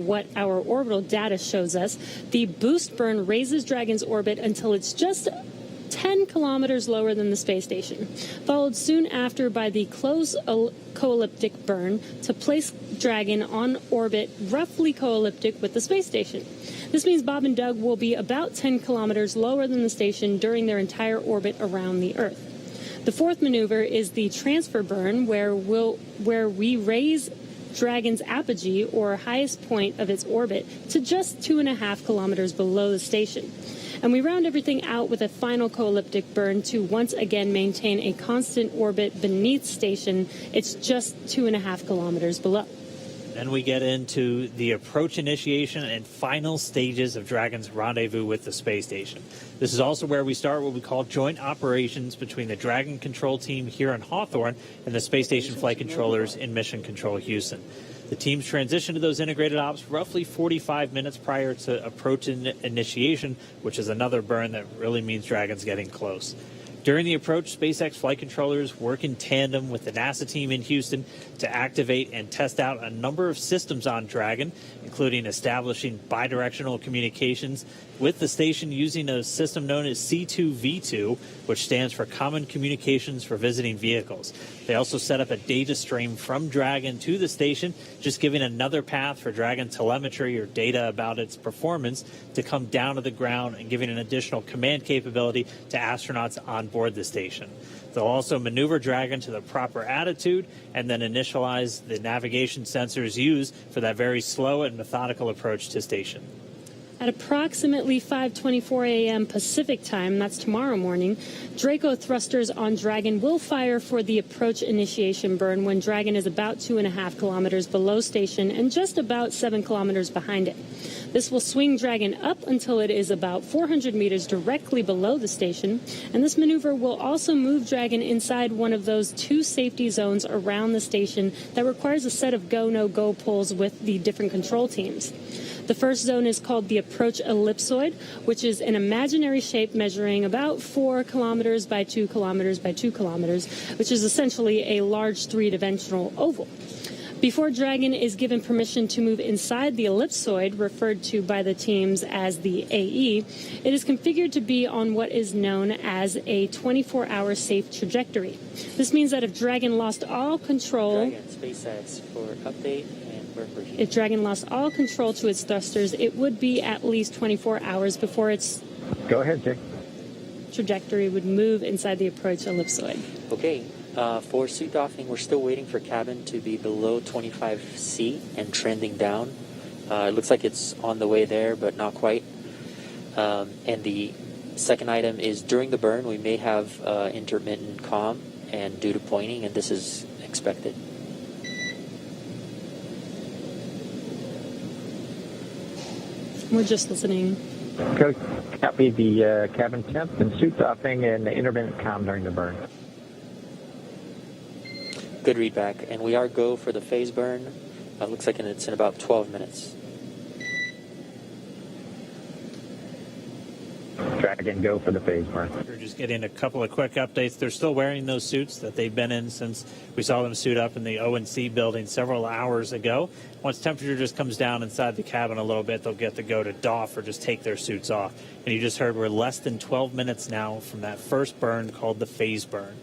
What our orbital data shows us, the boost burn raises Dragon's orbit until it's just 10 kilometers lower than the space station, followed soon after by the close co-elliptic burn to place Dragon on orbit roughly co-elliptic with the space station. This means Bob and Doug will be about 10 kilometers lower than the station during their entire orbit around the Earth. The fourth maneuver is the transfer burn, where we raise Dragon's apogee, or highest point of its orbit, to just 2.5 kilometers below the station. And we round everything out with a final co-elliptic burn to once again maintain a constant orbit beneath station. It's just 2.5 kilometers below. Then we get into the approach initiation and final stages of Dragon's rendezvous with the space station. This is also where we start what we call joint operations between the Dragon control team here in Hawthorne and the space station flight controllers in Mission Control Houston. The teams transition to those integrated ops roughly 45 minutes prior to approach initiation, which is another burn that really means Dragon's getting close. During the approach, SpaceX flight controllers work in tandem with the NASA team in Houston to activate and test out a number of systems on Dragon, including establishing bidirectional communications with the station using a system known as C2V2, which stands for Common Communications for Visiting Vehicles. They also set up a data stream from Dragon to the station, just giving another path for Dragon telemetry or data about its performance to come down to the ground and giving an additional command capability to astronauts on board the station. They'll also maneuver Dragon to the proper attitude and then initialize the navigation sensors used for that very slow and methodical approach to station. At approximately 5:24 a.m. Pacific time, that's tomorrow morning, Draco thrusters on Dragon will fire for the approach initiation burn when Dragon is about 2.5 kilometers below station and just about 7 kilometers behind it. This will swing Dragon up until it is about 400 meters directly below the station, and this maneuver will also move Dragon inside one of those 2 safety zones around the station that requires a set of go-no-go pulls with the different control teams. The first zone is called the approach ellipsoid, which is an imaginary shape measuring about 4 kilometers by 2 kilometers by 2 kilometers, which is essentially a large 3-dimensional oval. Before Dragon is given permission to move inside the ellipsoid, referred to by the teams as the AE, it is configured to be on what is known as a 24-hour safe trajectory. This means that if Dragon lost all control... SpaceX for update. If Dragon lost all control to its thrusters, it would be at least 24 hours before its Go ahead, Jay. trajectory would move inside the approach ellipsoid. Okay, for suit doffing, we're still waiting for cabin to be below 25C and trending down. It looks like it's on the way there, but not quite. And the second item is during the burn, we may have intermittent comm and due to pointing, and this is expected. We're just listening. Okay, copy the cabin temp and suit doffing and the intermittent comm during the burn. Good readback, and we are go for the phase burn. Looks like it's in about 12 minutes. Dragon, go for the phase burn. We're just getting a couple of quick updates. They're still wearing those suits that they've been in since we saw them suit up in the O&C building several hours ago. Once temperature just comes down inside the cabin a little bit, they'll get to go to doff or just take their suits off. And you just heard we're less than 12 minutes now from that first burn called the phase burn.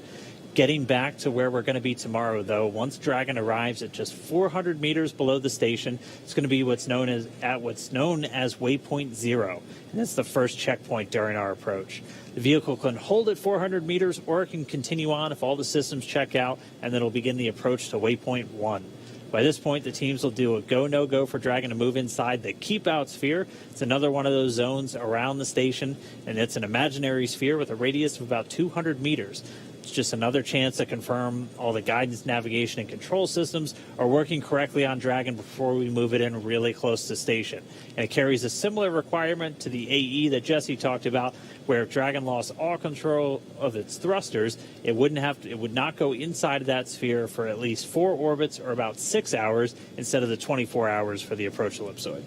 Getting back to where we're going to be tomorrow, though, once Dragon arrives at just 400 meters below the station, it's going to be what's known as Waypoint 0, and that's the first checkpoint during our approach. The vehicle can hold at 400 meters, or it can continue on if all the systems check out, and then it'll begin the approach to Waypoint 1. By this point, the teams will do a go, no-go for Dragon to move inside the keep-out sphere. It's another one of those zones around the station, and it's an imaginary sphere with a radius of about 200 meters. It's just another chance to confirm all the guidance, navigation, and control systems are working correctly on Dragon before we move it in really close to station. And it carries a similar requirement to the AE that Jesse talked about, where if Dragon lost all control of its thrusters, it would not go inside of that sphere for at least 4 orbits or about 6 hours instead of the 24 hours for the approach ellipsoid.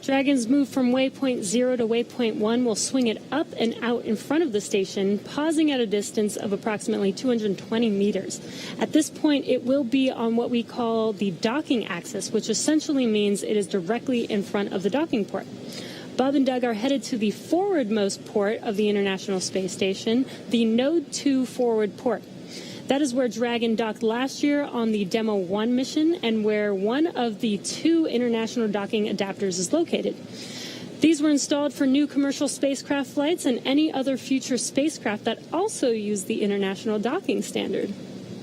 Dragon's move from waypoint 0 to waypoint 1 will swing it up and out in front of the station, pausing at a distance of approximately 220 meters. At this point, it will be on what we call the docking axis, which essentially means it is directly in front of the docking port. Bob and Doug are headed to the forwardmost port of the International Space Station, the Node 2 forward port. That is where Dragon docked last year on the Demo 1 mission and where one of the 2 international docking adapters is located. These were installed for new commercial spacecraft flights and any other future spacecraft that also use the international docking standard.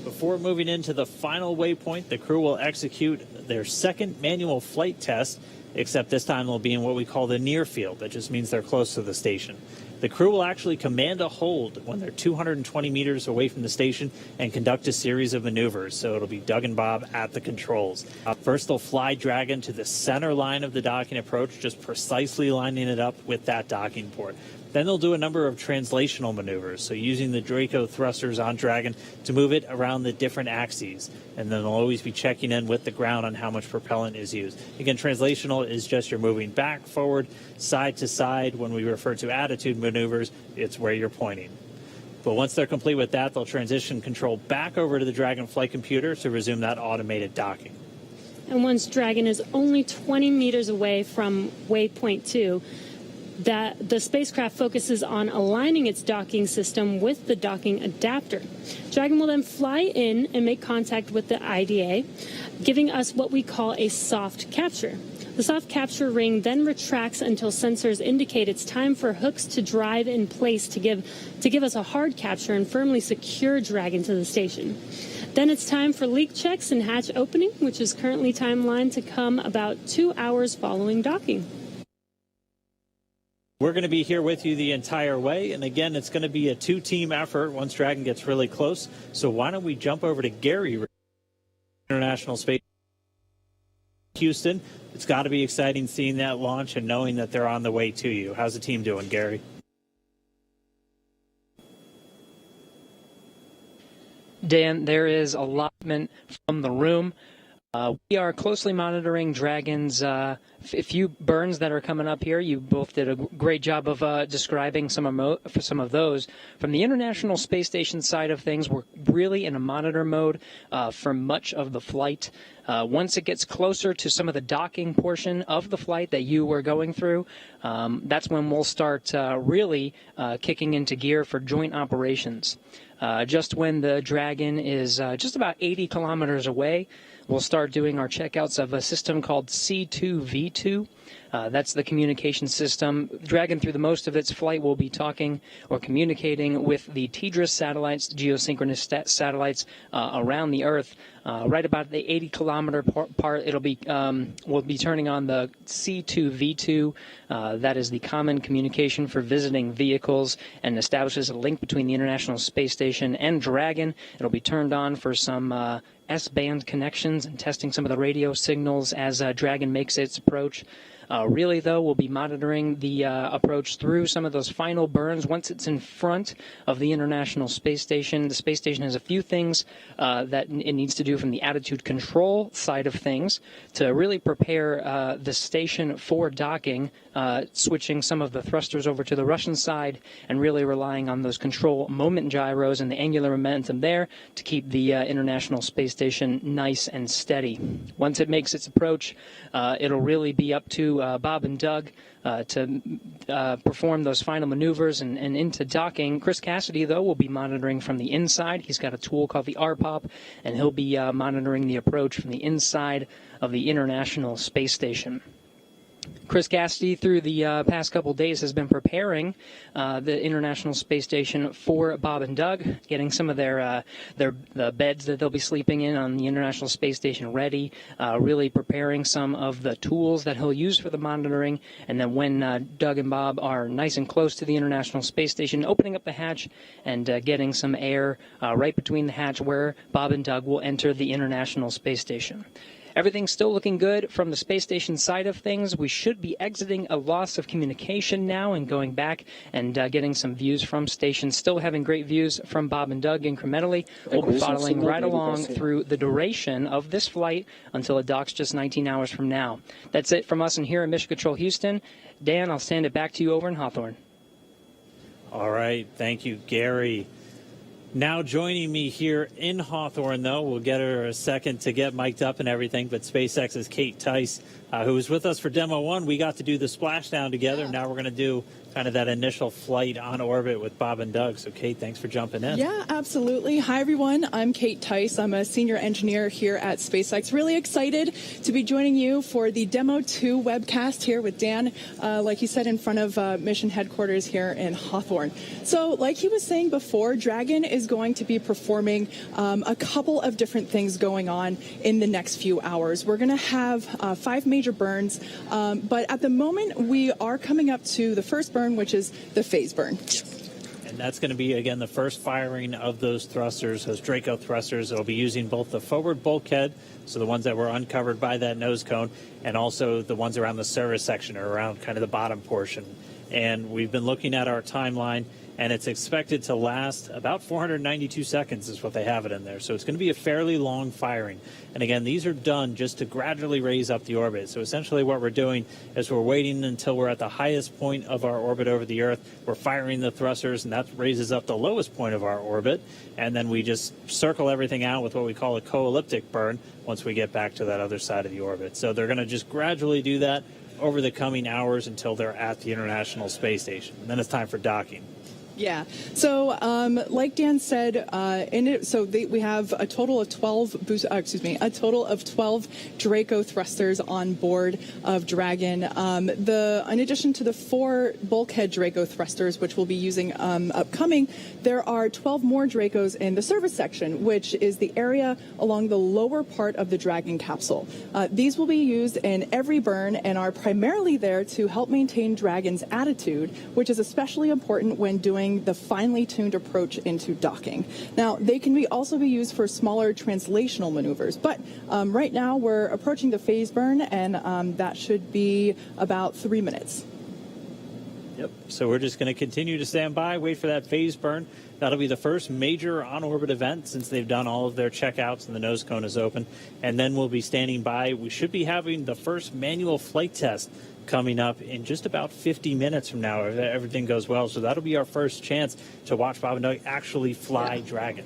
Before moving into the final waypoint, the crew will execute their second manual flight test, except this time they'll be in what we call the near field. That just means they're close to the station. The crew will actually command a hold when they're 220 meters away from the station and conduct a series of maneuvers. So it'll be Doug and Bob at the controls. First, they'll fly Dragon to the center line of the docking approach, just precisely lining it up with that docking port. Then they'll do a number of translational maneuvers, so using the Draco thrusters on Dragon to move it around the different axes. And then they'll always be checking in with the ground on how much propellant is used. Again, translational is just you're moving back, forward, side to side. When we refer to attitude maneuvers, it's where you're pointing. But once they're complete with that, they'll transition control back over to the Dragon flight computer to resume that automated docking. And once Dragon is only 20 meters away from waypoint 2, that the spacecraft focuses on aligning its docking system with the docking adapter. Dragon will then fly in and make contact with the IDA, giving us what we call a soft capture. The soft capture ring then retracts until sensors indicate it's time for hooks to drive in place to give us a hard capture and firmly secure Dragon to the station. Then it's time for leak checks and hatch opening, which is currently timelined to come about 2 hours following docking. We're going to be here with you the entire way. And again, it's going to be a 2-team effort once Dragon gets really close. So why don't we jump over to Gary, International Space Houston. It's got to be exciting seeing that launch and knowing that they're on the way to you. How's the team doing, Gary? Dan, there is allotment from the room. We are closely monitoring Dragon's few burns that are coming up here. You both did a great job of describing some of those. From the International Space Station side of things, we're really in a monitor mode for much of the flight. Once it gets closer to some of the docking portion of the flight that you were going through, that's when we'll start really kicking into gear for joint operations. Just when the Dragon is just about 80 kilometers away, we'll start doing our checkouts of a system called C2V2. That's the communication system. Dragon, through the most of its flight, will be talking or communicating with the TDRS satellites, the geosynchronous satellites around the Earth. Right about the 80-kilometer part, we'll be turning on the C2V2. That is the common communication for visiting vehicles and establishes a link between the International Space Station and Dragon. It'll be turned on for some S-band connections and testing some of the radio signals as Dragon makes its approach. Really, though, we'll be monitoring the approach through some of those final burns. Once it's in front of the International Space Station, the space station has a few things that it needs to do from the attitude control side of things to really prepare the station for docking, switching some of the thrusters over to the Russian side and really relying on those control moment gyros and the angular momentum there to keep the International Space Station nice and steady. Once it makes its approach, it'll really be up to Bob and Doug to perform those final maneuvers and into docking. Chris Cassidy, though, will be monitoring from the inside. He's got a tool called the RPOP, and he'll be monitoring the approach from the inside of the International Space Station. Chris Cassidy, through the past couple days, has been preparing the International Space Station for Bob and Doug, getting some of the beds that they'll be sleeping in on the International Space Station ready, really preparing some of the tools that he'll use for the monitoring. And then when Doug and Bob are nice and close to the International Space Station, opening up the hatch and getting some air right between the hatch where Bob and Doug will enter the International Space Station. everything's still looking good from the space station side of things. We should be exiting a loss of communication now and going back and getting some views from stations. Still having great views from Bob and Doug incrementally. We'll be following right along through the duration of this flight until it docks just 19 hours from now. That's it from us in here in Mission Control Houston. Dan, I'll send it back to you over in Hawthorne. All right. Thank you, Gary. Now joining me here in Hawthorne, though, we'll get her a second to get mic'd up and everything, but SpaceX's Kate Tice, who was with us for Demo 1, we got to do the splashdown together. Now we're going to do kind of that initial flight on orbit with Bob and Doug. So, Kate, thanks for jumping in. Yeah, absolutely. Hi, everyone. I'm Kate Tice. I'm a senior engineer here at SpaceX. Really excited to be joining you for the Demo 2 webcast here with Dan, like he said, in front of mission headquarters here in Hawthorne. So, like he was saying before, Dragon is going to be performing a couple of different things going on in the next few hours. We're going to have 5 major burns, but at the moment we are coming up to the first burn, which is the phase burn. And that's going to be, again, the first firing of those thrusters, those Draco thrusters. It'll be using both the forward bulkhead, so the ones that were uncovered by that nose cone, and also the ones around the service section or around kind of the bottom portion. And we've been looking at our timeline, and it's expected to last about 492 seconds is what they have it in there. So it's going to be a fairly long firing. And again, these are done just to gradually raise up the orbit. So essentially what we're doing is we're waiting until we're at the highest point of our orbit over the Earth. We're firing the thrusters, and that raises up the lowest point of our orbit. And then we just circle everything out with what we call a co-elliptic burn once we get back to that other side of the orbit. So they're going to just gradually do that over the coming hours until they're at the International Space Station. And then it's time for docking. Yeah. So, like Dan said, we have a total of 12 Draco thrusters on board of Dragon. In addition to the 4 bulkhead Draco thrusters, which we'll be using upcoming, there are 12 more Dracos in the service section, which is the area along the lower part of the Dragon capsule. These will be used in every burn and are primarily there to help maintain Dragon's attitude, which is especially important when doing the finely tuned approach into docking. Now, they can also be used for smaller translational maneuvers, but right now we're approaching the phase burn, and that should be about 3 minutes. Yep. So we're just going to continue to stand by, wait for that phase burn. That'll be the first major on-orbit event since they've done all of their checkouts and the nose cone is open. And then we'll be standing by. We should be having the first manual flight test coming up in just about 50 minutes from now, if everything goes well. So that'll be our first chance to watch Bob and Doug actually fly Dragon.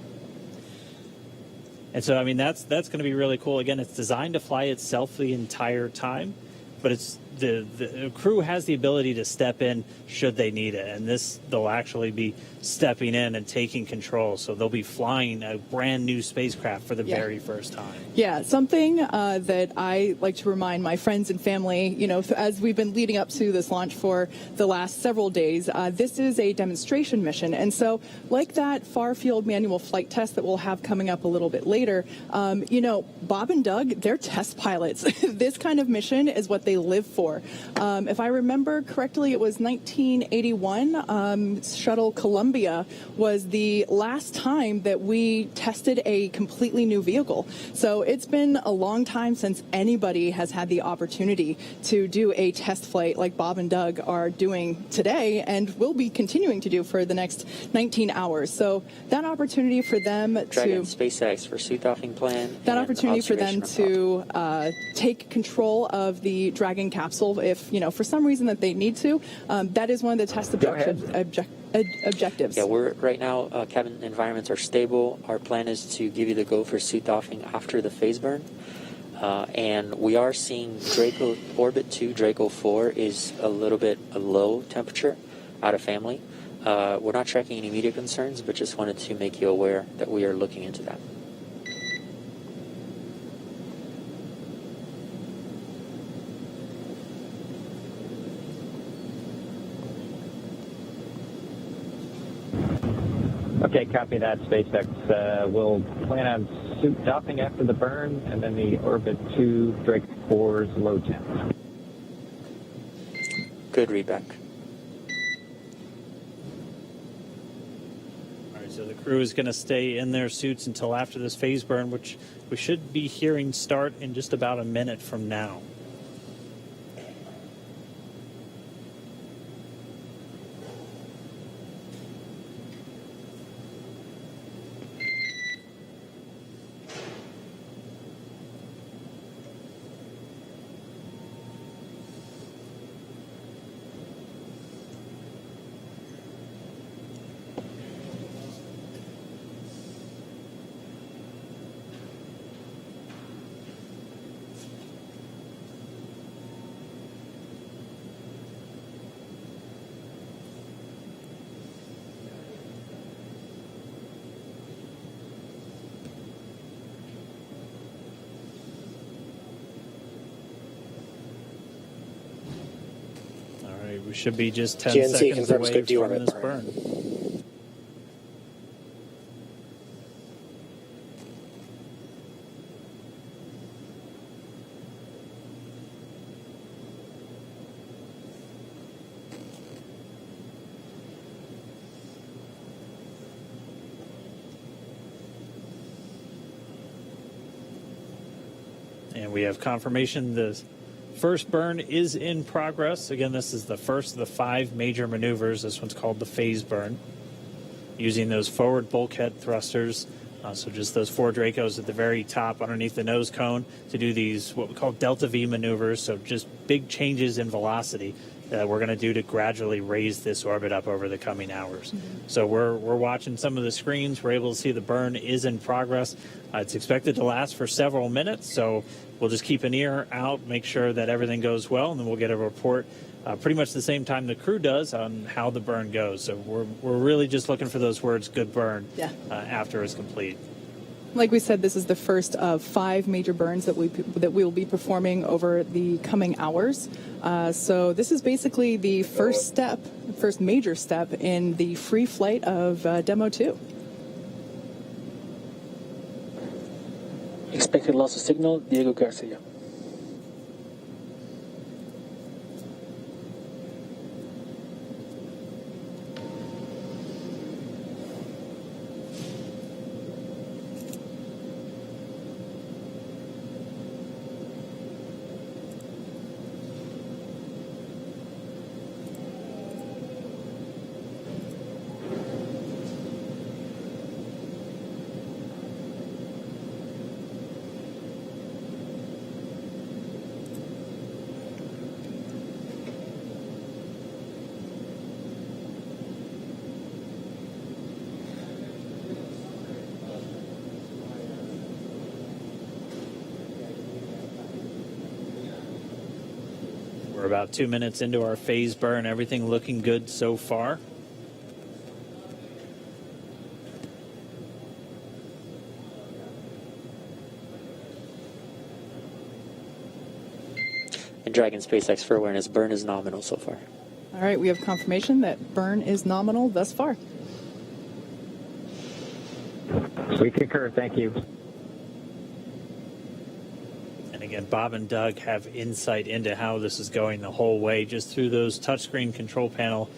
And so, I mean, that's going to be really cool. Again, it's designed to fly itself the entire time, but it's the crew has the ability to step in should they need it, and they'll actually be stepping in and taking control. So they'll be flying a brand new spacecraft for the very first time. Yeah, something that I like to remind my friends and family, as we've been leading up to this launch for the last several days, this is a demonstration mission. And so like that far field manual flight test that we'll have coming up a little bit later, Bob and Doug, they're test pilots. This kind of mission is what they live for. If I remember correctly, it was 1981. Shuttle Columbia was the last time that we tested a completely new vehicle. So it's been a long time since anybody has had the opportunity to do a test flight like Bob and Doug are doing today and will be continuing to do for the next 19 hours. So that opportunity for them Dragon SpaceX for suit docking plan. That opportunity for them to take control of the Dragon capsule, if for some reason that they need to, that is one of the test objectives. Yeah, we're right now, cabin environments are stable. Our plan is to give you the go for suit docking after the phase burn. And we are seeing Draco Orbit 2, Draco 4 is a little bit a low temperature out of family. We're not tracking any immediate concerns, but just wanted to make you aware that we are looking into that. Okay, copy that, SpaceX. We'll plan on suit docking after the burn, and then the Orbit 2 Draco 4's low temp. Good readback. All right, So the crew is going to stay in their suits until after this phase burn, which we should be hearing start in just about a minute from now. We should be just 10 GNC seconds confirms away good from deorbit this burn. burn. And we have confirmation the first burn is in progress. Again, this is the first of the 5 major maneuvers. This one's called the phase burn, using those forward bulkhead thrusters. So just those 4 Dracos at the very top underneath the nose cone to do these what we call delta V maneuvers. So just big changes in velocity that we're going to do to gradually raise this orbit up over the coming hours. So we're watching some of the screens. We're able to see the burn is in progress. It's expected to last for several minutes. So we'll just keep an ear out, make sure that everything goes well, and then we'll get a report pretty much the same time the crew does on how the burn goes. So we're really just looking for those words, good burn, after it's complete. Like we said, this is the first of 5 major burns that we will be performing over the coming hours. So this is basically the first major step in the free flight of Demo 2. Expected loss of signal, Diego Garcia. We're about 2 minutes into our phase burn. Everything looking good so far. And Dragon SpaceX for awareness, burn is nominal so far. All right, we have confirmation that burn is nominal thus far. We concur. Thank you. And again, Bob and Doug have insight into how this is going the whole way, just through those touchscreen control panel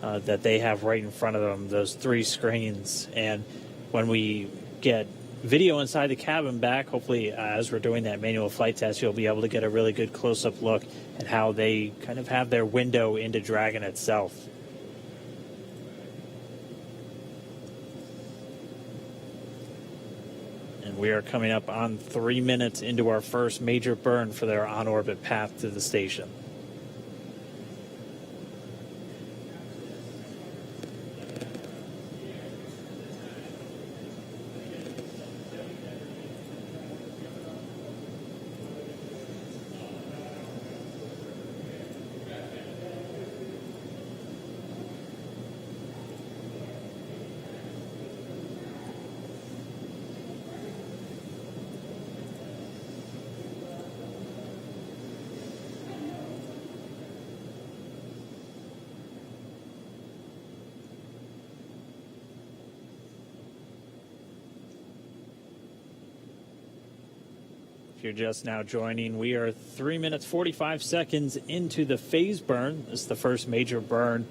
that they have right in front of them, those 3 screens. And when we get video inside the cabin back, hopefully as we're doing that manual flight test, you'll be able to get a really good close-up look at how they kind of have their window into Dragon itself. And we are coming up on 3 minutes into our first major burn for their on-orbit path to the station. If you're just now joining, we are 3 minutes 45 seconds into the phase burn. This is the first major burn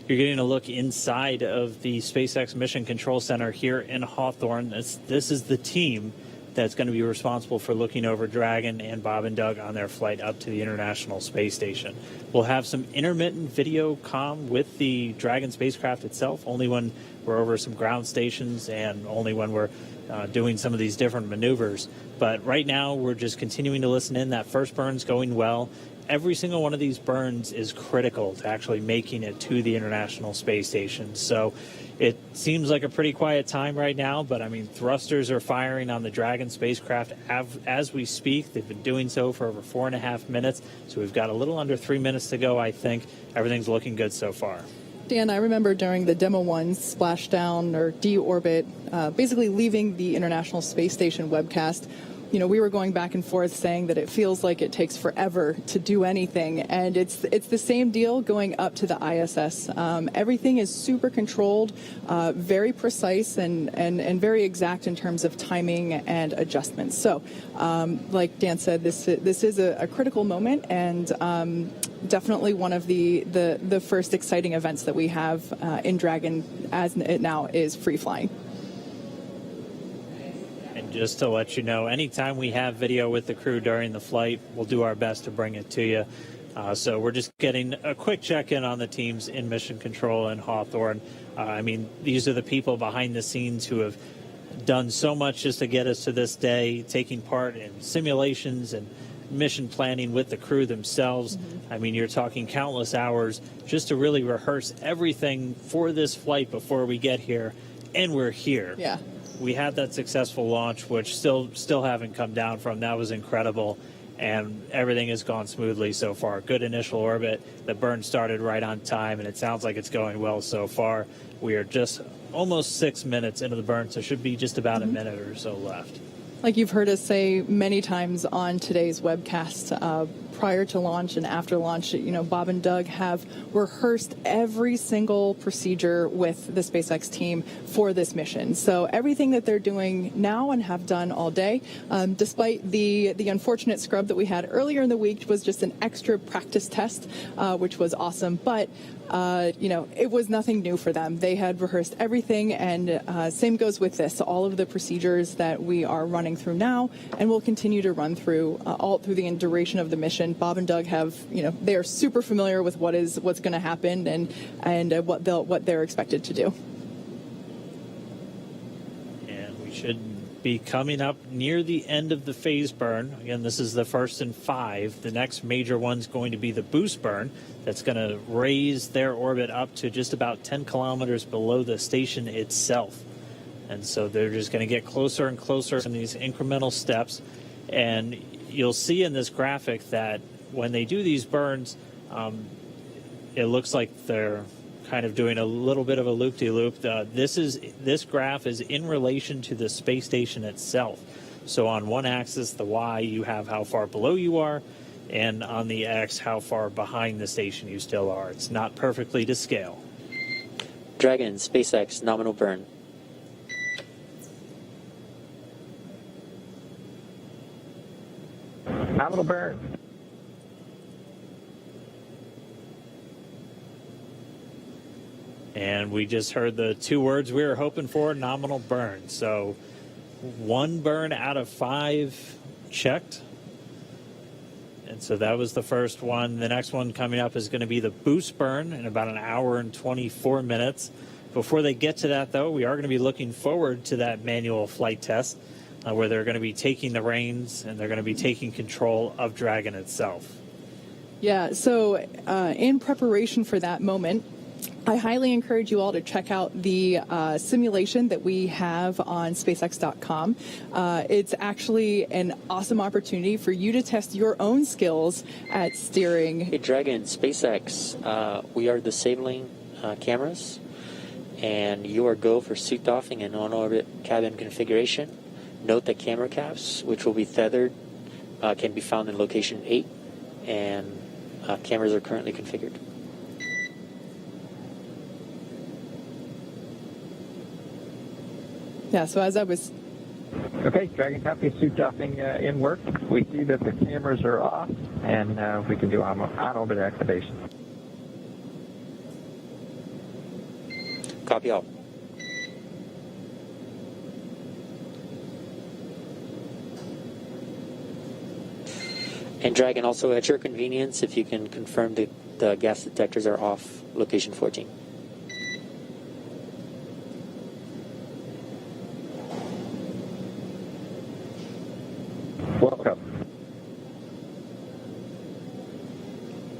You're getting a look inside of the SpaceX Mission Control Center here in Hawthorne. This is the team that's going to be responsible for looking over Dragon and Bob and Doug on their flight up to the International Space Station. We'll have some intermittent video comm with the Dragon spacecraft itself, only when we're over some ground stations and only when we're doing some of these different maneuvers. But right now, we're just continuing to listen in. That first burn's going well. Every single one of these burns is critical to actually making it to the International Space Station. So it seems like a pretty quiet time right now, but I mean, thrusters are firing on the Dragon spacecraft as we speak. They've been doing so for over 4.5 minutes. So we've got a little under 3 minutes to go, I think. Everything's looking good so far. Dan, I remember during the Demo 1 splashdown or deorbit, basically leaving the International Space Station webcast, you know, we were going back and forth saying that it feels like it takes forever to do anything. And it's the same deal going up to the ISS. Everything is super controlled, very precise and very exact in terms of timing and adjustments. So like Dan said, this is a critical moment and definitely one of the first exciting events that we have in Dragon as it now is free flying. Just to let you know, anytime we have video with the crew during the flight, we'll do our best to bring it to you. So we're just getting a quick check-in on the teams in Mission Control and Hawthorne. I mean, these are the people behind the scenes who have done so much just to get us to this day, taking part in simulations and mission planning with the crew themselves. Mm-hmm. I mean, you're talking countless hours just to really rehearse everything for this flight before we get here, and we're here. Yeah. We had that successful launch, which still haven't come down from. That was incredible, and everything has gone smoothly so far. Good initial orbit. The burn started right on time, and it sounds like it's going well so far. We are just almost 6 minutes into the burn, so should be just about a minute or so left. Like you've heard us say many times on today's webcast, prior to launch and after launch, you know, Bob and Doug have rehearsed every single procedure with the SpaceX team for this mission. So everything that they're doing now and have done all day, despite the unfortunate scrub that we had earlier in the week, was just an extra practice test, which was awesome. But you know, it was nothing new for them. They had rehearsed everything, and same goes with this. All of the procedures that we are running through now, and will continue to run through all through the duration of the mission. Bob and Doug have, you know, they are super familiar with what's going to happen and what they're expected to do. And we should be coming up near the end of the phase burn. Again, this is the first in 5. The next major one's going to be the boost burn. That's going to raise their orbit up to just about 10 kilometers below the station itself. And so they're just going to get closer and closer in these incremental steps. And you'll see in this graphic that when they do these burns, it looks like they're kind of doing a little bit of a loop-de-loop. This graph is in relation to the space station itself. So on one axis, the Y, you have how far below you are, and on the X, how far behind the station you still are. It's not perfectly to scale. Dragon, SpaceX, nominal burn. Nominal burn. And we just heard the 2 words we were hoping for, nominal burn. So 1 burn out of 5 checked. And so that was the first one. The next one coming up is going to be the boost burn in about an hour and 24 minutes. Before they get to that, though, we are going to be looking forward to that manual flight test where they're going to be taking the reins and they're going to be taking control of Dragon itself. Yeah, so in preparation for that moment, I highly encourage you all to check out the simulation that we have on SpaceX.com. It's actually an awesome opportunity for you to test your own skills at steering. Hey, Dragon, SpaceX, we are disabling cameras, and you are go for suit doffing and on-orbit cabin configuration. Note that camera caps, which will be tethered, can be found in location 8, and cameras are currently configured. Yeah, so as I was... Okay, Dragon copy, suit doffing in work. We see that the cameras are off, and we can do on-orbit activation. Copy all. And Dragon, also at your convenience, if you can confirm the gas detectors are off location 14. Welcome.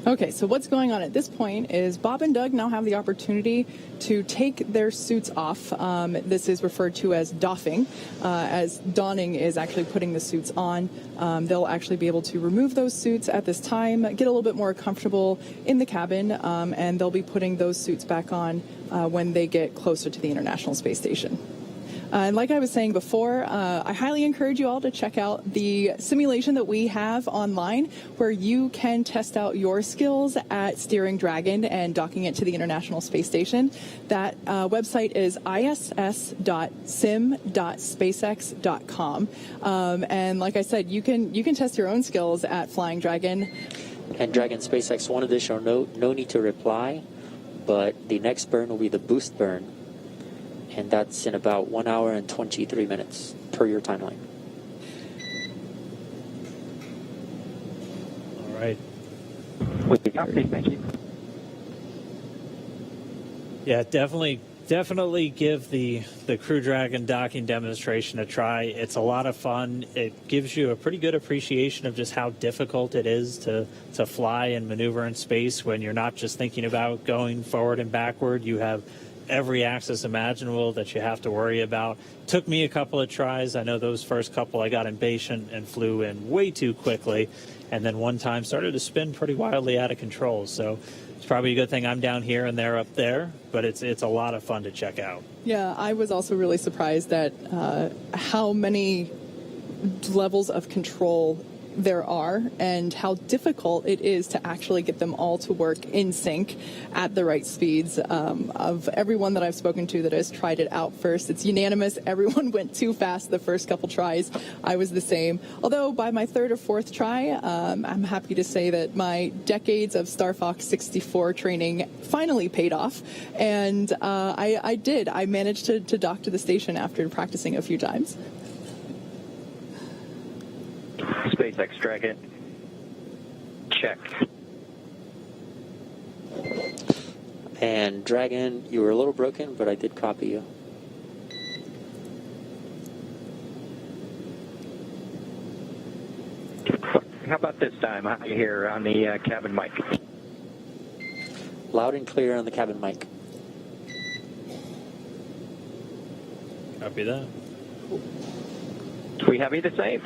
Okay, so what's going on at this point is Bob and Doug now have the opportunity to take their suits off. This is referred to as doffing, as donning is actually putting the suits on. They'll actually be able to remove those suits at this time, get a little bit more comfortable in the cabin, and they'll be putting those suits back on when they get closer to the International Space Station. And like I was saying before, I highly encourage you all to check out the simulation that we have online where you can test out your skills at steering Dragon and docking it to the International Space Station. That website is iss.sim.spacex.com. And like I said, you can test your own skills at flying Dragon. And Dragon SpaceX, one additional note, no need to reply, but the next burn will be the boost burn. And that's in about 1 hour and 23 minutes per your timeline. All right. Thank you. Yeah, definitely give the Crew Dragon docking demonstration a try. It's a lot of fun. It gives you a pretty good appreciation of just how difficult it is to fly and maneuver in space when you're not just thinking about going forward and backward. You have every axis imaginable that you have to worry about. Took me a couple of tries. I know those first couple I got impatient and flew in way too quickly, and then one time started to spin pretty wildly out of control. So it's probably a good thing I'm down here and they're up there, but it's a lot of fun to check out. Yeah, I was also really surprised at how many levels of control there are and how difficult it is to actually get them all to work in sync at the right speeds. Of everyone that I've spoken to that has tried it out first, it's unanimous. Everyone went too fast the first couple tries. I was the same. Although by my third or fourth try, I'm happy to say that my decades of Star Fox 64 training finally paid off. And I did. I managed to dock to the station after practicing a few times. SpaceX Dragon. Check. And Dragon, you were a little broken, but I did copy you. How about this time? How are you here on the cabin mic? Loud and clear on the cabin mic. Copy that. We have you the same.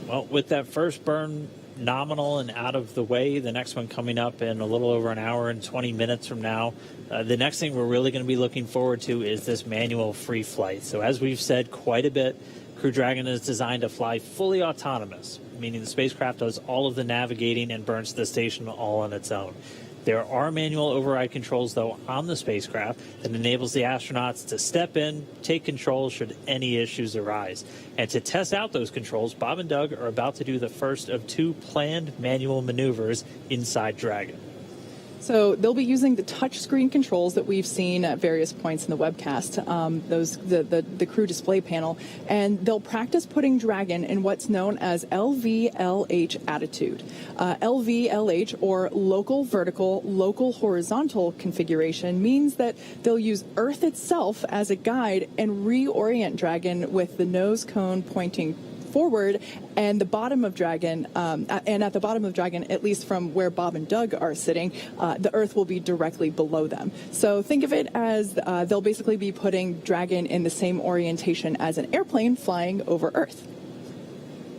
Well, with that first burn nominal and out of the way, the next one coming up in a little over an hour and 20 minutes from now, the next thing we're really going to be looking forward to is this manual free flight. So as we've said quite a bit, Crew Dragon is designed to fly fully autonomous, meaning the spacecraft does all of the navigating and burns to the station all on its own. There are manual override controls, though, on the spacecraft that enables the astronauts to step in, take control should any issues arise. And to test out those controls, Bob and Doug are about to do the first of 2 planned manual maneuvers inside Dragon. So they'll be using the touchscreen controls that we've seen at various points in the webcast, the crew display panel, and they'll practice putting Dragon in what's known as LVLH attitude. LVLH, or local vertical, local horizontal configuration, means that they'll use Earth itself as a guide and reorient Dragon with the nose cone pointing forward and the bottom of Dragon, and at the bottom of Dragon, at least from where Bob and Doug are sitting, the Earth will be directly below them. So think of it as they'll basically be putting Dragon in the same orientation as an airplane flying over Earth.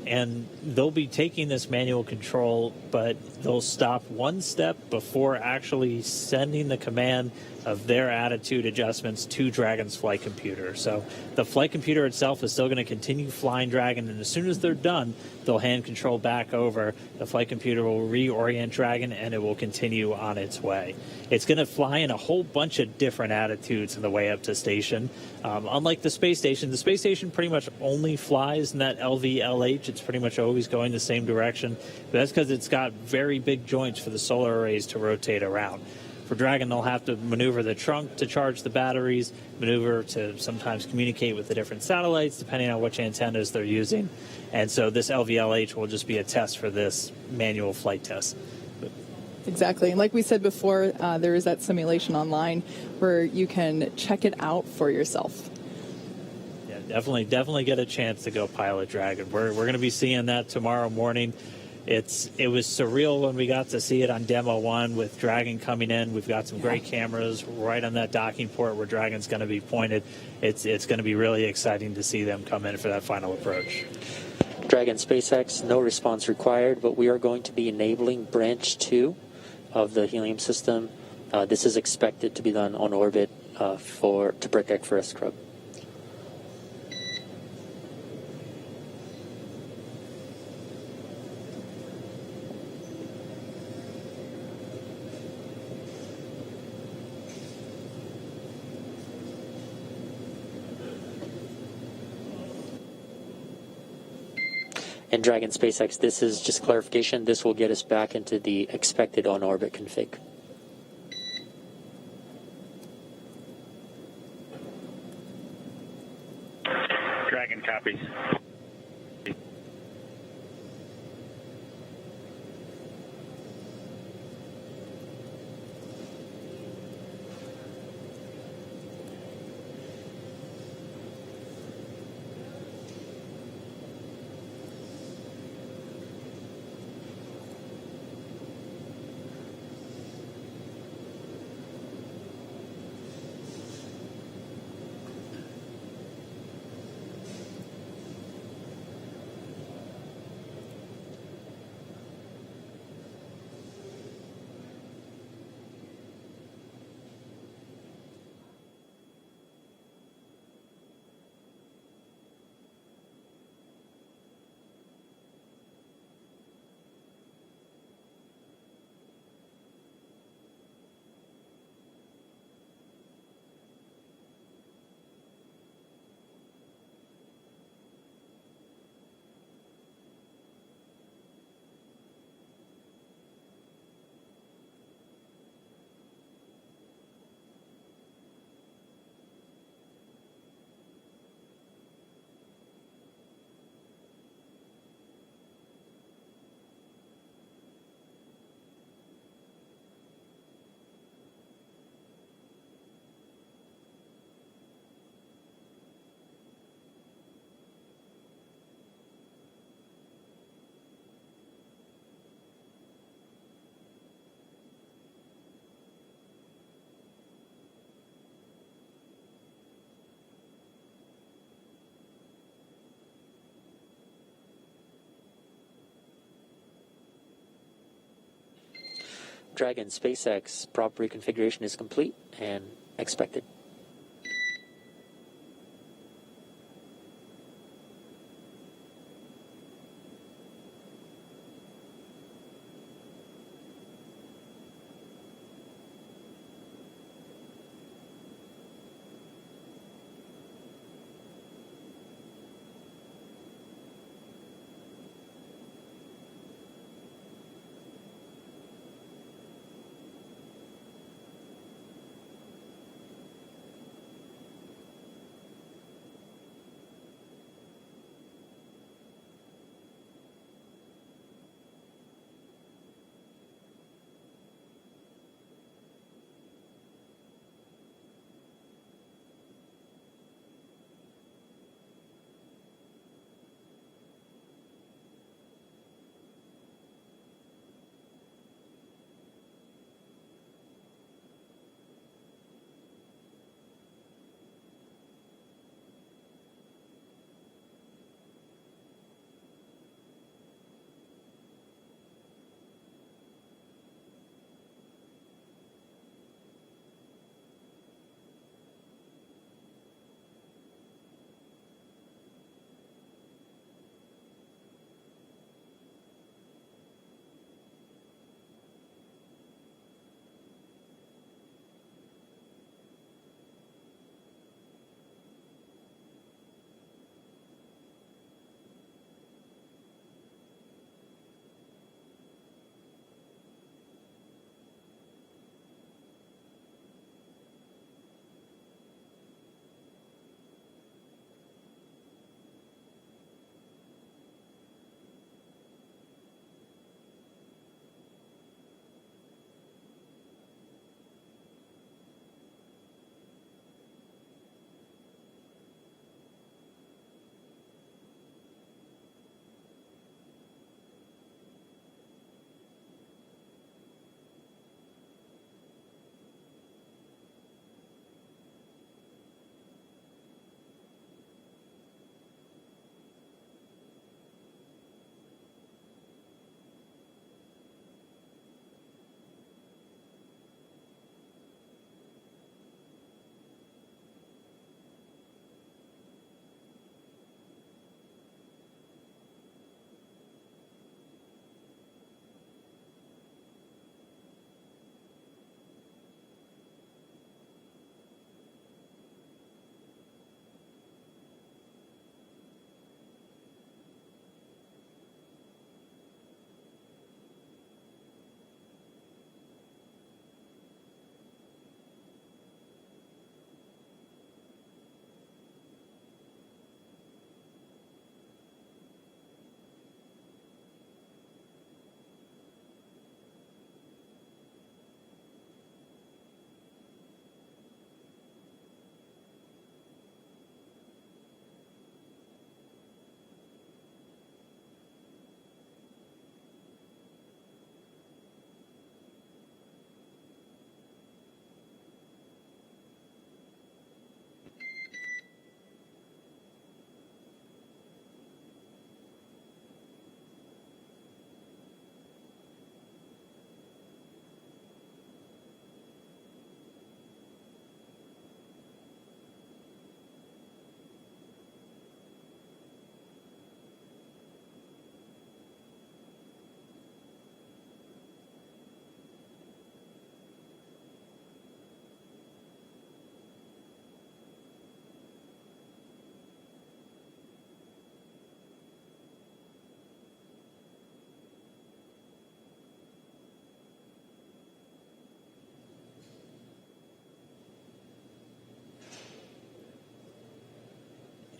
And they'll be taking this manual control, but they'll stop one step before actually sending the command of their attitude adjustments to Dragon's flight computer. So the flight computer itself is still going to continue flying Dragon, and as soon as they're done, they'll hand control back over. The flight computer will reorient Dragon, and it will continue on its way. It's going to fly in a whole bunch of different attitudes on the way up to station. Unlike the space station pretty much only flies in that LVLH. It's pretty much always going the same direction. But that's because it's got very big joints for the solar arrays to rotate around. For Dragon, they'll have to maneuver the trunk to charge the batteries, maneuver to sometimes communicate with the different satellites, depending on which antennas they're using. And so this LVLH will just be a test for this manual flight test. Exactly. And like we said before, there is that simulation online where you can check it out for yourself. Yeah, definitely get a chance to go pilot Dragon. We're going to be seeing that tomorrow morning. It was surreal when we got to see it on Demo 1 with Dragon coming in. We've got some great cameras right on that docking port where Dragon's going to be pointed. It's going to be really exciting to see them come in for that final approach. Dragon SpaceX, no response required, but we are going to be enabling branch 2 of the helium system. This is expected to be done on orbit to protect for a scrub. And Dragon SpaceX, this is just clarification. This will get us back into the expected on-orbit config. Dragon copies. Dragon SpaceX prop reconfiguration is complete and expected.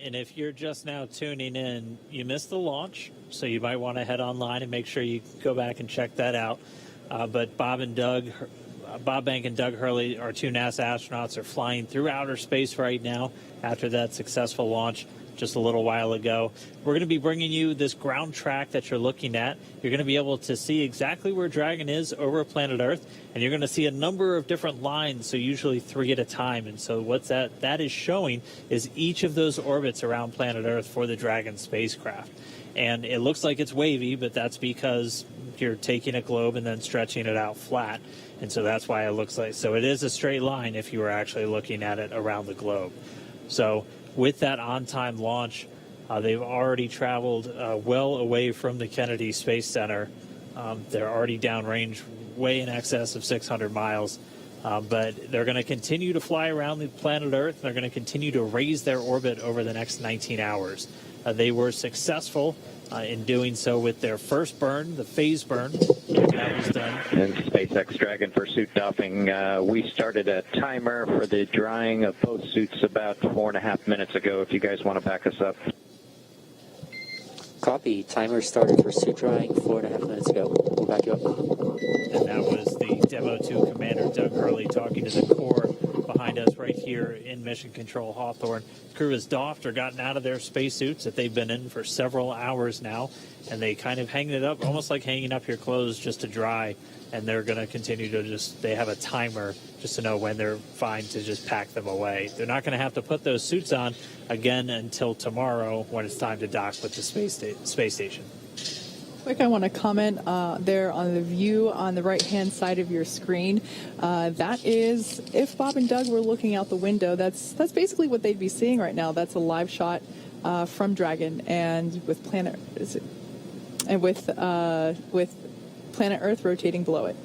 And if you're just now tuning in, you missed the launch, so you might want to head online and make sure you go back and check that out. But Bob Bank and Doug Hurley, our two NASA astronauts, are flying through outer space right now after that successful launch just a little while ago. We're going to be bringing you this ground track that you're looking at. You're going to be able to see exactly where Dragon is over planet Earth, and you're going to see a number of different lines, so usually 3 at a time. And so what that is showing is each of those orbits around planet Earth for the Dragon spacecraft. And it looks like it's wavy, but that's because you're taking a globe and then stretching it out flat. And so that's why it looks like, so it is a straight line if you were actually looking at it around the globe. So with that on-time launch, they've already traveled well away from the Kennedy Space Center. They're already downrange, way in excess of 600 miles. But they're going to continue to fly around the planet Earth. They're going to continue to raise their orbit over the next 19 hours. They were successful in doing so with their first burn, the phase burn. That was done. And SpaceX Dragon for suit doffing. We started a timer for the drying of both suits about 4.5 minutes ago, if you guys want to back us up. Copy. Timer started for suit drying 4.5 minutes ago. We'll back you up. And that was the Demo 2 Commander Doug Hurley talking to the core behind us right here in Mission Control Hawthorne. The crew has doffed or gotten out of their spacesuits that they've been in for several hours now, and they kind of hang it up, almost like hanging up your clothes just to dry, and they're going to continue to they have a timer just to know when they're fine to just pack them away. They're not going to have to put those suits on again until tomorrow when it's time to dock with the space station. Quick, I want to comment there on the view on the right-hand side of your screen. That is, if Bob and Doug were looking out the window, that's basically what they'd be seeing right now. That's a live shot from Dragon, and with Planet Earth rotating below it.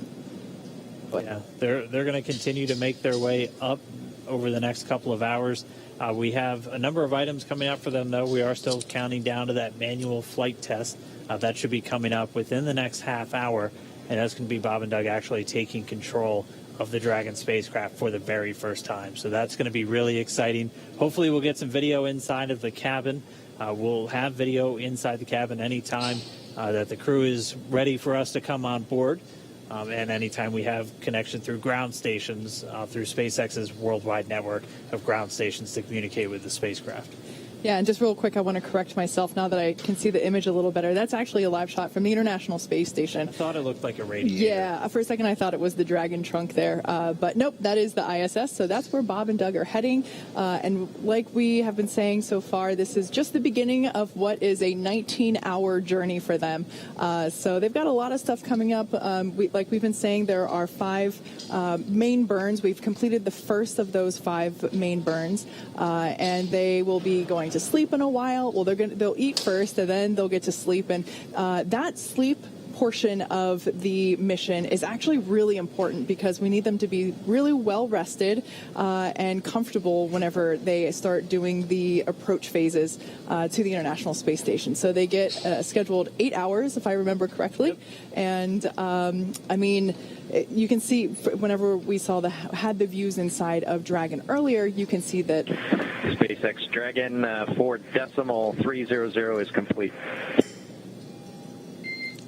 But yeah, they're going to continue to make their way up over the next couple of hours. We have a number of items coming up for them, though. We are still counting down to that manual flight test. That should be coming up within the next half hour, and that's going to be Bob and Doug actually taking control of the Dragon spacecraft for the very first time. So that's going to be really exciting. Hopefully we'll get some video inside of the cabin. We'll have video inside the cabin anytime that the crew is ready for us to come on board. And anytime we have connection through ground stations, through SpaceX's worldwide network of ground stations to communicate with the spacecraft. Yeah, and just real quick, I want to correct myself now that I can see the image a little better. That's actually a live shot from the International Space Station. I thought it looked like a radiator. Yeah, for a second I thought it was the Dragon trunk there. But nope, that is the ISS, so that's where Bob and Doug are heading. And like we have been saying so far, this is just the beginning of what is a 19-hour journey for them. So they've got a lot of stuff coming up. Like we've been saying, there are 5 main burns. We've completed the first of those 5 main burns, and they will be going to sleep in a while. Well, they'll eat first, and then they'll get to sleep. And that sleep portion of the mission is actually really important because we need them to be really well rested and comfortable whenever they start doing the approach phases to the International Space Station. So they get scheduled 8 hours, if I remember correctly. Yep. And I mean, you can see whenever we had the views inside of Dragon earlier, you can see that SpaceX Dragon 4.300 is complete.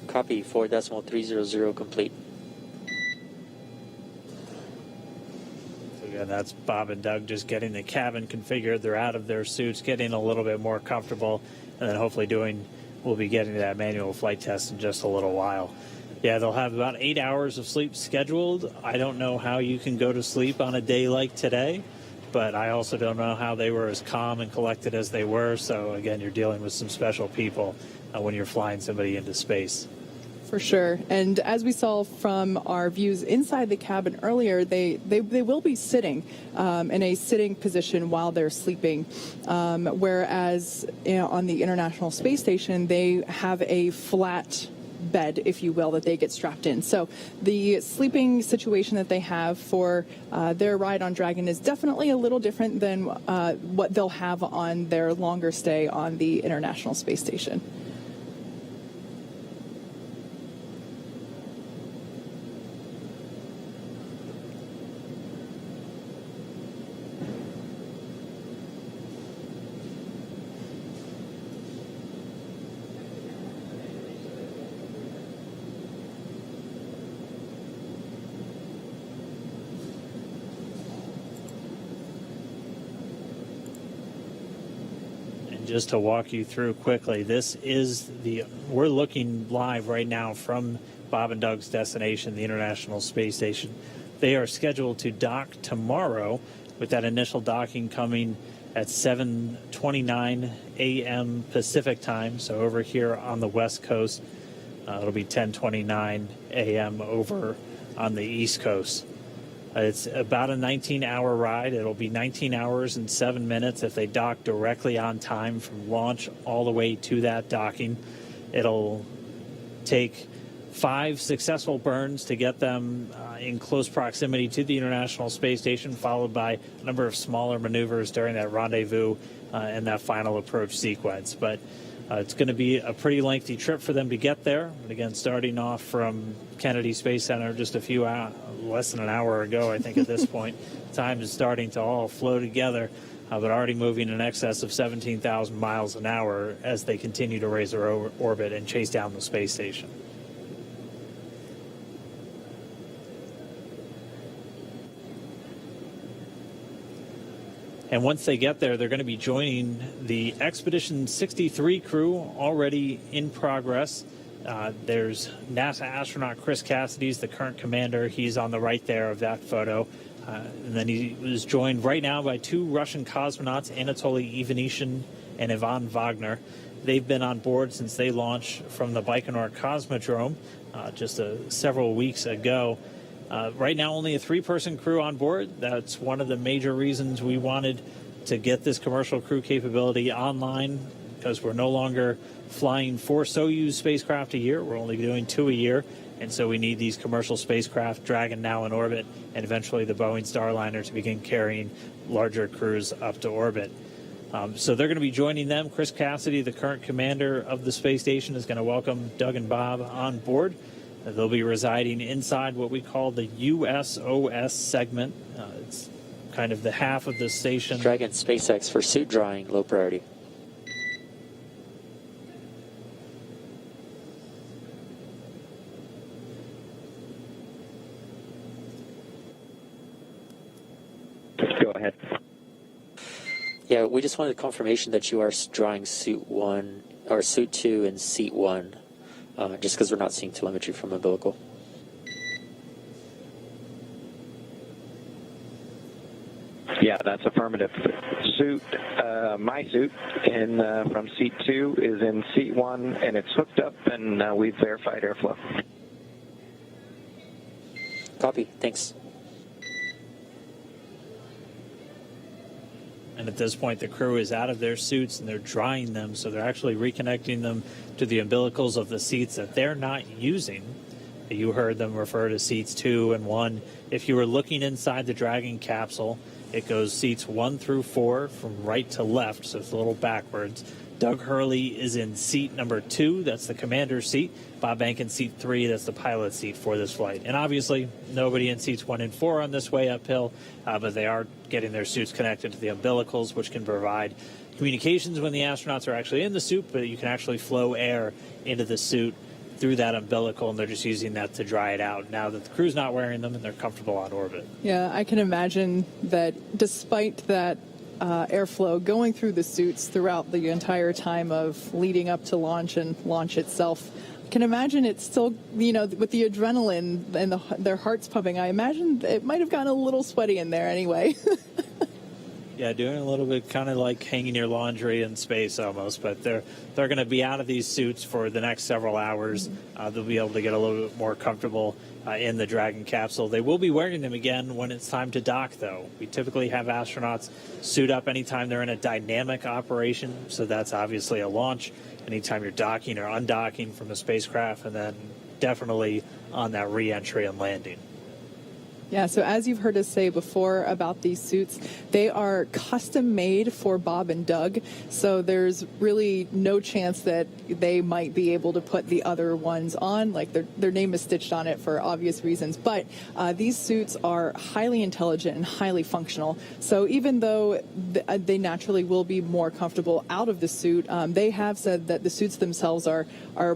Copy. 4.300 complete. So again, that's Bob and Doug just getting the cabin configured. They're out of their suits, getting a little bit more comfortable, and then hopefully we'll be getting to that manual flight test in just a little while. Yeah, they'll have about 8 hours of sleep scheduled. I don't know how you can go to sleep on a day like today, but I also don't know how they were as calm and collected as they were. So again, you're dealing with some special people when you're flying somebody into space. For sure. And as we saw from our views inside the cabin earlier, they will be sitting in a sitting position while they're sleeping, whereas on the International Space Station, they have a flat bed, if you will, that they get strapped in. So the sleeping situation that they have for their ride on Dragon is definitely a little different than what they'll have on their longer stay on the International Space Station. just to walk you through quickly, we're looking live right now from Bob and Doug's destination, the International Space Station. They are scheduled to dock tomorrow, with that initial docking coming at 7:29 a.m. Pacific time. So over here on the West Coast, it'll be 10:29 a.m. over on the East Coast. It's about a 19-hour ride. It'll be 19 hours and 7 minutes if they dock directly on time from launch all the way to that docking. It'll take 5 successful burns to get them in close proximity to the International Space Station, followed by a number of smaller maneuvers during that rendezvous and that final approach sequence. But it's going to be a pretty lengthy trip for them to get there. And again, starting off from Kennedy Space Center just less than an hour ago, I think at this point. Time is starting to all flow together, but already moving in excess of 17,000 miles an hour as they continue to raise their orbit and chase down the space station. And once they get there, they're going to be joining the Expedition 63 crew already in progress. There's NASA astronaut Chris Cassidy's the current commander. He's on the right there of that photo. And then he was joined right now by 2 Russian cosmonauts, Anatoly Ivanishin and Ivan Wagner. They've been on board since they launched from the Baikonur Cosmodrome just several weeks ago. Right now, only a 3-person crew on board. That's one of the major reasons we wanted to get this commercial crew capability online, because we're no longer flying 4 Soyuz spacecraft a year. We're only doing 2 a year. And so we need these commercial spacecraft, Dragon now in orbit, and eventually the Boeing Starliner to begin carrying larger crews up to orbit. So they're going to be joining them. Chris Cassidy, the current commander of the space station, is going to welcome Doug and Bob on board. They'll be residing inside what we call the USOS segment. It's kind of the half of the station. Dragon SpaceX for suit drawing, low priority. Go ahead. Yeah, we just wanted confirmation that you are drawing suit 1 or suit 2 and seat 1. Just because we're not seeing telemetry from umbilical. Yeah, that's affirmative. My suit from seat 2 is in seat 1, and it's hooked up, and we've verified airflow. Copy. Thanks. And at this point, the crew is out of their suits and they're drying them, so they're actually reconnecting them to the umbilicals of the seats that they're not using. You heard them refer to seats 2 and 1. If you were looking inside the Dragon capsule, it goes seats 1 through 4 from right to left, so it's a little backwards. Doug Hurley is in seat number 2, that's the commander's seat. Bob Behnken, seat 3, that's the pilot's seat for this flight. And obviously, nobody in seats 1 and 4 on this way uphill, but they are getting their suits connected to the umbilicals, which can provide communications when the astronauts are actually in the suit, but you can actually flow air into the suit through that umbilical, and they're just using that to dry it out now that the crew's not wearing them and they're comfortable on orbit. Yeah, I can imagine that despite that airflow going through the suits throughout the entire time of leading up to launch and launch itself, I can imagine it's still, with the adrenaline and their hearts pumping, I imagine it might have gotten a little sweaty in there anyway. Yeah, doing a little bit kind of like hanging your laundry in space almost, but they're going to be out of these suits for the next several hours. They'll be able to get a little bit more comfortable in the Dragon capsule. They will be wearing them again when it's time to dock, though. We typically have astronauts suit up anytime they're in a dynamic operation, so that's obviously a launch, anytime you're docking or undocking from a spacecraft, and then definitely on that re-entry and landing. Yeah, so as you've heard us say before about these suits, they are custom made for Bob and Doug, so there's really no chance that they might be able to put the other ones on, like their name is stitched on it for obvious reasons, but these suits are highly intelligent and highly functional, so even though they naturally will be more comfortable out of the suit, they have said that the suits themselves are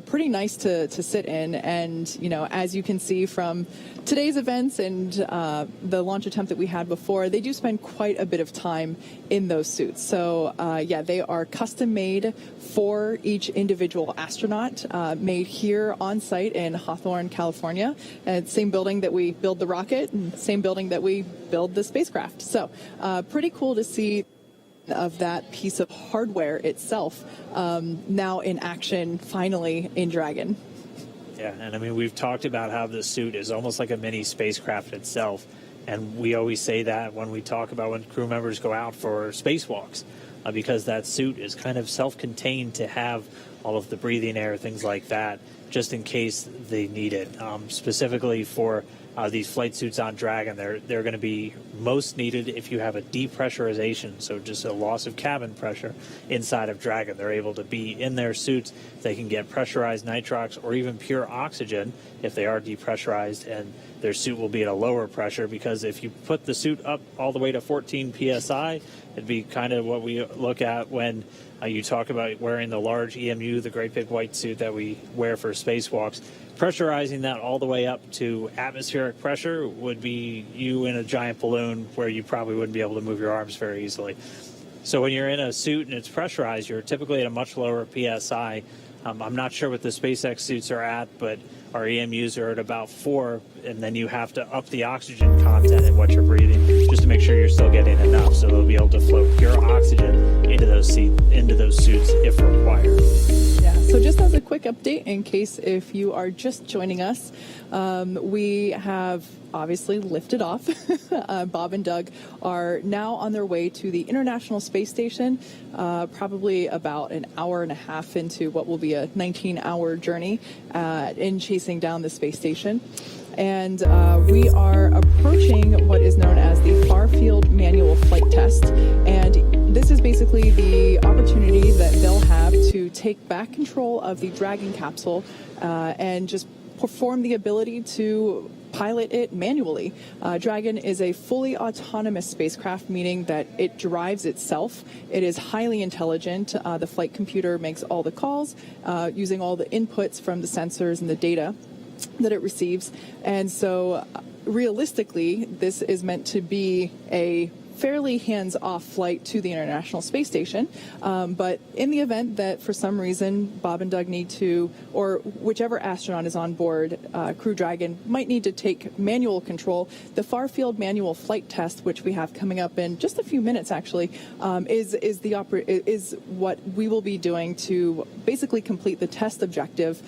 pretty nice to sit in, and as you can see from today's events and the launch attempt that we had before, they do spend quite a bit of time in those suits. So, they are custom made for each individual astronaut, made here on site in Hawthorne, California. And same building that we build the rocket, and same building that we build the spacecraft. So, pretty cool to see of that piece of hardware itself now in action, finally in Dragon. Yeah, and I mean, we've talked about how the suit is almost like a mini spacecraft itself, and we always say that when we talk about when crew members go out for spacewalks, because that suit is kind of self-contained to have all of the breathing air, things like that, just in case they need it. Specifically for these flight suits on Dragon, they're going to be most needed if you have a depressurization, so just a loss of cabin pressure inside of Dragon. They're able to be in their suits. They can get pressurized nitrox or even pure oxygen if they are depressurized, and their suit will be at a lower pressure, because if you put the suit up all the way to 14 psi, it'd be kind of what we look at when you talk about wearing the large EMU, the great big white suit that we wear for spacewalks. Pressurizing that all the way up to atmospheric pressure would be you in a giant balloon where you probably wouldn't be able to move your arms very easily. So when you're in a suit and it's pressurized, you're typically at a much lower PSI. I'm not sure what the SpaceX suits are at, but our EMUs are at about 4, and then you have to up the oxygen content in what you're breathing just to make sure you're still getting enough, so they'll be able to flow pure oxygen into those suits if required. Yeah, so just as a quick update, in case if you are just joining us, we have obviously lifted off. Bob and Doug are now on their way to the International Space Station, probably about an hour and a half into what will be a 19-hour journey in chasing down the space station. And we are approaching what is known as the Far Field Manual Flight Test. And this is basically the opportunity that they'll have to take back control of the Dragon capsule and just perform the ability to pilot it manually. Dragon is a fully autonomous spacecraft, meaning that it drives itself. It is highly intelligent. The flight computer makes all the calls using all the inputs from the sensors and the data that it receives. And so realistically, this is meant to be a fairly hands-off flight to the International Space Station. But in the event that for some reason Bob and Doug need to, or whichever astronaut is on board Crew Dragon might need to take manual control, the Far Field Manual Flight Test, which we have coming up in just a few minutes actually, is what we will be doing to basically complete the test objective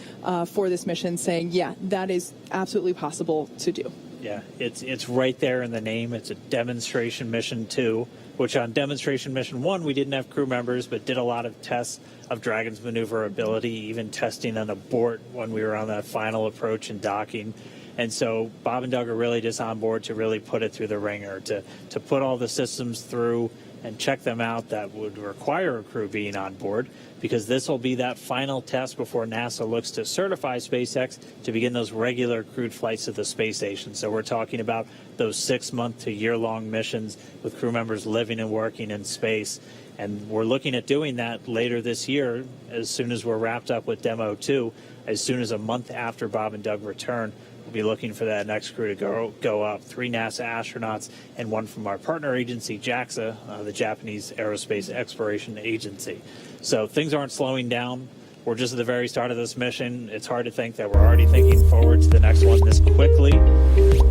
for this mission, saying, yeah, that is absolutely possible to do. Yeah, it's right there in the name. It's a demonstration mission 2, which on demonstration mission 1, we didn't have crew members, but did a lot of tests of Dragon's maneuverability, even testing an abort when we were on that final approach and docking. And so Bob and Doug are really just on board to really put it through the ringer, to put all the systems through and check them out that would require a crew being on board, because this will be that final test before NASA looks to certify SpaceX to begin those regular crewed flights to the space station. So we're talking about those 6-month to year-long missions with crew members living and working in space. And we're looking at doing that later this year, as soon as we're wrapped up with Demo 2, as soon as a month after Bob and Doug return. We'll be looking for that next crew to go up. 3 NASA astronauts and 1 from our partner agency, JAXA, the Japanese Aerospace Exploration Agency. So things aren't slowing down. We're just at the very start of this mission. It's hard to think that we're already thinking forward to the next one this quickly,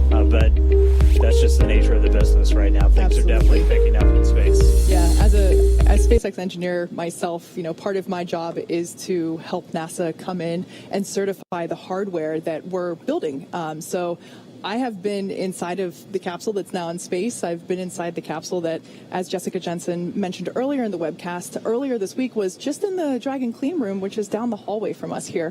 but that's just the nature of the business right now. Things Absolutely. Are definitely picking up in space. Yeah, as a SpaceX engineer myself, part of my job is to help NASA come in and certify the hardware that we're building. So I have been inside of the capsule that's now in space. I've been inside the capsule that, as Jessica Jensen mentioned earlier in the webcast, earlier this week was just in the Dragon Clean Room, which is down the hallway from us here,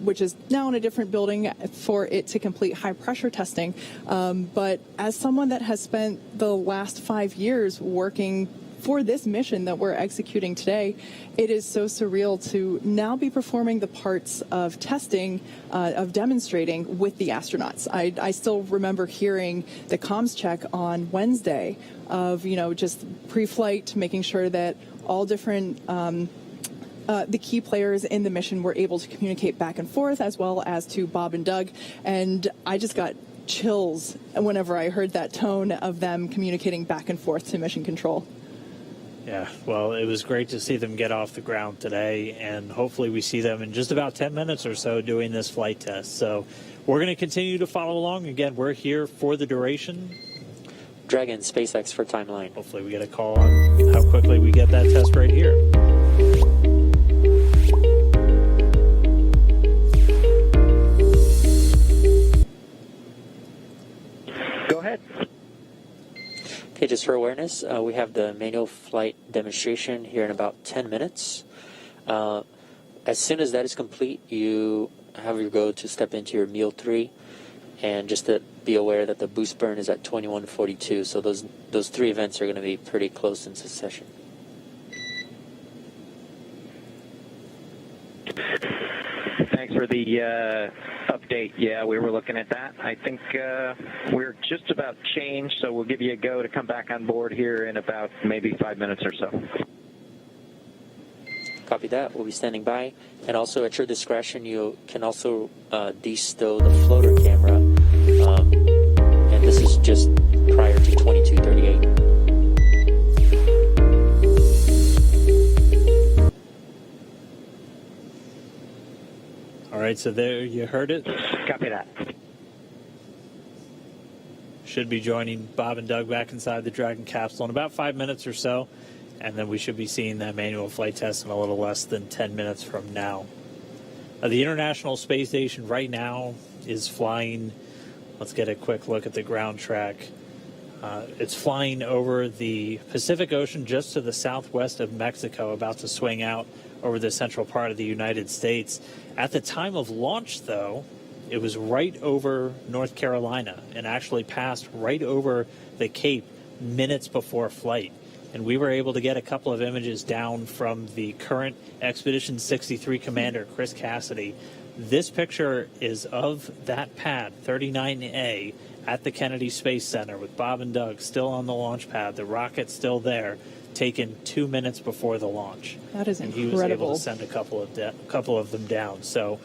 which is now in a different building for it to complete high pressure testing. But as someone that has spent the last 5 years working for this mission that we're executing today, it is so surreal to now be performing the parts of testing, of demonstrating with the astronauts. I still remember hearing the comms check on Wednesday of, just pre-flight, making sure that all different the key players in the mission were able to communicate back and forth, as well as to Bob and Doug. And I just got chills whenever I heard that tone of them communicating back and forth to mission control. Yeah, well, it was great to see them get off the ground today, and hopefully we see them in just about 10 minutes or so doing this flight test. So we're going to continue to follow along. Again, we're here for the duration. Dragon, SpaceX for timeline. Hopefully we get a call on how quickly we get that test right here. Go ahead. Okay, just for awareness, we have the manual flight demonstration here in about 10 minutes. As soon as that is complete, you have your go to step into your meal 3, and just to be aware that the boost burn is at 2142. So those 3 events are going to be pretty close in succession. Thanks for the update. Yeah, we were looking at that. I think we're just about changed, so we'll give you a go to come back on board here in about maybe 5 minutes or so. Copy that. We'll be standing by. And also, at your discretion, you can also de-stow the floater camera. And this is just prior to 2238. All right, so there you heard it. Copy that. Should be joining Bob and Doug back inside the Dragon capsule in about 5 minutes or so, and then we should be seeing that manual flight test in a little less than 10 minutes from now. The International Space Station right now is flying. Let's get a quick look at the ground track. It's flying over the Pacific Ocean just to the southwest of Mexico, about to swing out over the central part of the United States. At the time of launch, though, it was right over North Carolina and actually passed right over the Cape minutes before flight. And we were able to get a couple of images down from the current Expedition 63 commander, Chris Cassidy. This picture is of that pad, 39A, at the Kennedy Space Center with Bob and Doug still on the launch pad, the rocket still there, taken 2 minutes before the launch. That is and incredible. He was able to send a couple of them down. So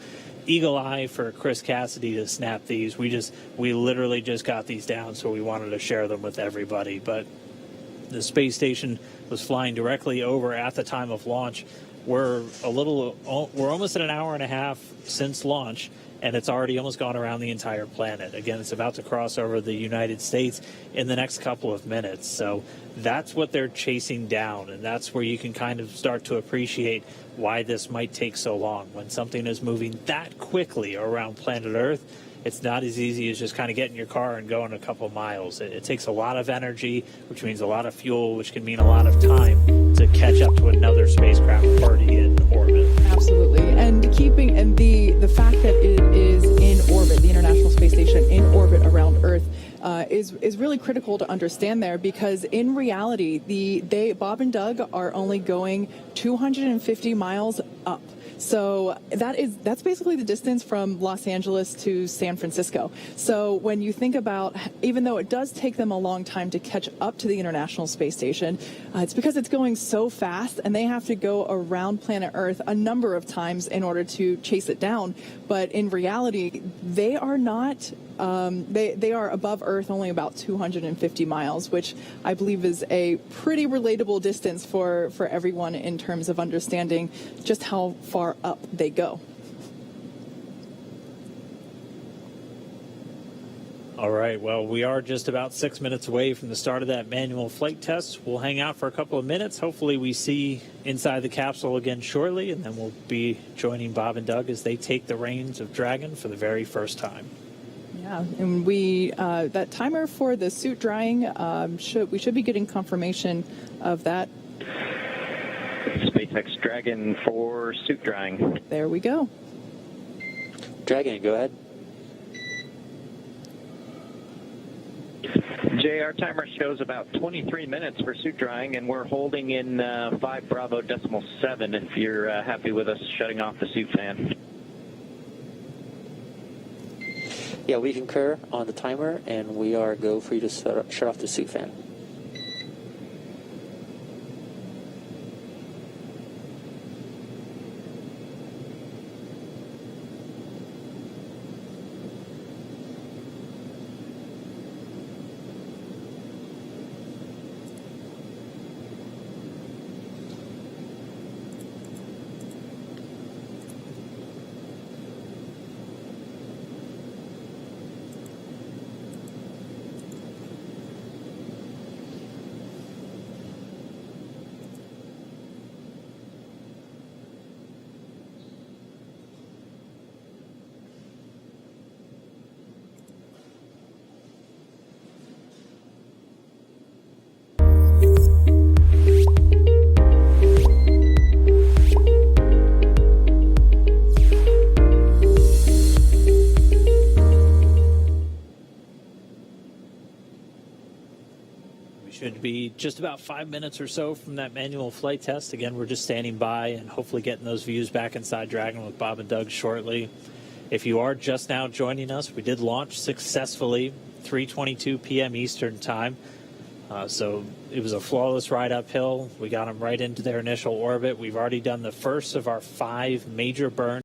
eagle eye for Chris Cassidy to snap these. We literally just got these down, so we wanted to share them with everybody. But the space station was flying directly over at the time of launch. We're almost at an hour and a half since launch, and it's already almost gone around the entire planet. Again, it's about to cross over the United States in the next couple of minutes. So that's what they're chasing down, and that's where you can kind of start to appreciate why this might take so long. When something is moving that quickly around planet Earth, it's not as easy as just kind of getting your car and going a couple miles. It takes a lot of energy, which means a lot of fuel, which can mean a lot of time to catch up to another spacecraft already in orbit. Absolutely. And the fact that it is in orbit, the International Space Station in orbit around Earth, is really critical to understand there, because in reality, Bob and Doug are only going 250 miles up. So that's basically the distance from Los Angeles to San Francisco. So when you think about, even though it does take them a long time to catch up to the International Space Station, it's because it's going so fast, and they have to go around planet Earth a number of times in order to chase it down. But in reality, they are not. They are above Earth only about 250 miles, which I believe is a pretty relatable distance for everyone in terms of understanding just how far up they go. All right, well, we are just about 6 minutes away from the start of that manual flight test. We'll hang out for a couple of minutes. Hopefully we see inside the capsule again shortly, and then we'll be joining Bob and Doug as they take the reins of Dragon for the very first time. Yeah, and that timer for the suit drying, we should be getting confirmation of that. SpaceX Dragon for suit drying. There we go. Dragon, go ahead. Jay, our timer shows about 23 minutes for suit drying, and we're holding in 5 Bravo decimal 7 if you're happy with us shutting off the suit fan. Yeah, we concur on the timer, and we are go for you to shut off the suit fan. be just about 5 minutes or so from that manual flight test. Again, we're just standing by and hopefully getting those views back inside Dragon with Bob and Doug shortly. If you are just now joining us, we did launch successfully 3:22 p.m. Eastern Time. So it was a flawless ride uphill. We got them right into their initial orbit. We've already done the first of our 5 major burns.